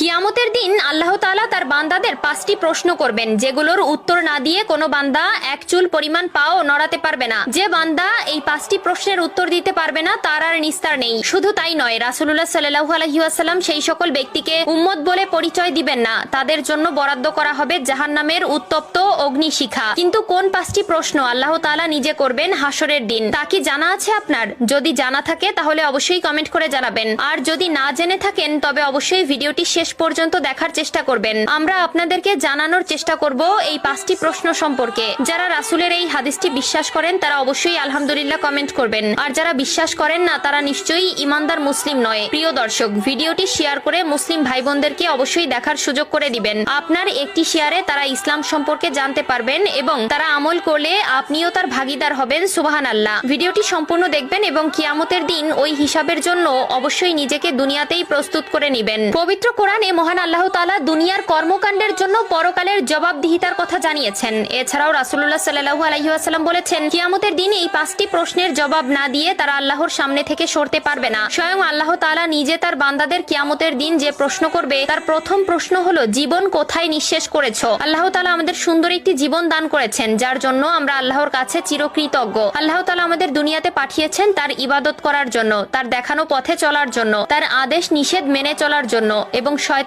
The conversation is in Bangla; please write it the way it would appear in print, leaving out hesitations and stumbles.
কিয়ামতের দিন আল্লাহ তাআলা তার বান্দাদের 5টি প্রশ্ন করবেন, যেগুলোর উত্তর না দিয়ে কোনো বান্দা এক চুল পরিমাণ পাও নড়াতে পারবে না। যে বান্দা এই 5টি প্রশ্নের উত্তর দিতে পারবে না তার আর নিস্তার নেই। শুধু তাই নয়, রাসূলুল্লাহ সাল্লাল্লাহু আলাইহি ওয়াসাল্লাম সেই সকল ব্যক্তিকে উম্মত বলে পরিচয় দিবেন না, তাদের জন্য বরাদ্দ করা হবে জাহান্নামের উত্তপ্ত অগ্নিশিখা। কিন্তু কোন 5টি প্রশ্ন আল্লাহ তাআলা নিজে করবেন হাসরের দিন, তা কি জানা আছে আপনার? যদি জানা থাকে তাহলে অবশ্যই কমেন্ট করে জানাবেন, আর যদি না জেনে থাকেন তবে অবশ্যই ভিডিওটি শেষ পর্যন্ত দেখার চেষ্টা করবেন। আমরা আপনাদেরকে জানানোর চেষ্টা করব এই 5টি প্রশ্ন সম্পর্কে। যারা রাসূলের এই হাদিসটি বিশ্বাস করেন তারা অবশ্যই আলহামদুলিল্লাহ কমেন্ট করবেন, আর যারা বিশ্বাস করেন না তারা নিশ্চয়ই ইমানদার মুসলিম নয়। প্রিয় দর্শক, ভিডিওটি শেয়ার করে মুসলিম ভাই বোনদেরকে অবশ্যই দেখার সুযোগ করে দিবেন। আপনার একটি শেয়ারে তারা ইসলাম সম্পর্কে জানতে পারবেন এবং তারা আমল করলে আপনিও তার ভাগীদার হবেন। সুবহানাল্লাহ। ভিডিওটি সম্পূর্ণ দেখবেন এবং কিয়ামতের দিন ওই হিসাবের জন্য অবশ্যই নিজেকে দুনিয়াতেই প্রস্তুত করে নেবেন। পবিত্র কোরআনে মহান আল্লাহ তাআলা দুনিয়ার কর্মকাণ্ডের জন্য পরকালের জবাবদিহিতার কথা জানিয়েছেন। এছাড়াও রাসূলুল্লাহ সাল্লাল্লাহু আলাইহি ওয়াসাল্লাম বলেছেন, কিয়ামতের দিন এই 5টি প্রশ্নের জবাব না দিয়ে তারা আল্লাহর সামনে থেকে সরতে পারবে না। স্বয়ং আল্লাহ তাআলা নিজে তার বান্দাদের কিয়ামতের দিন যে প্রশ্ন করবে তার প্রথম প্রশ্ন হলো, জীবন কোথায় নিঃশেষ করেছো? আল্লাহ তাআলা আমাদের সুন্দর একটি জীবন দান করেছেন, যার জন্য আমরা আল্লাহর কাছে চিরকৃতজ্ঞ। আল্লাহ তাআলা আমাদের দুনিয়াতে পাঠিয়েছেন তার ইবাদত করার জন্য, তার দেখানো পথে চলার জন্য, তার আদেশ নিষেধ মেনে চলার জন্য এবং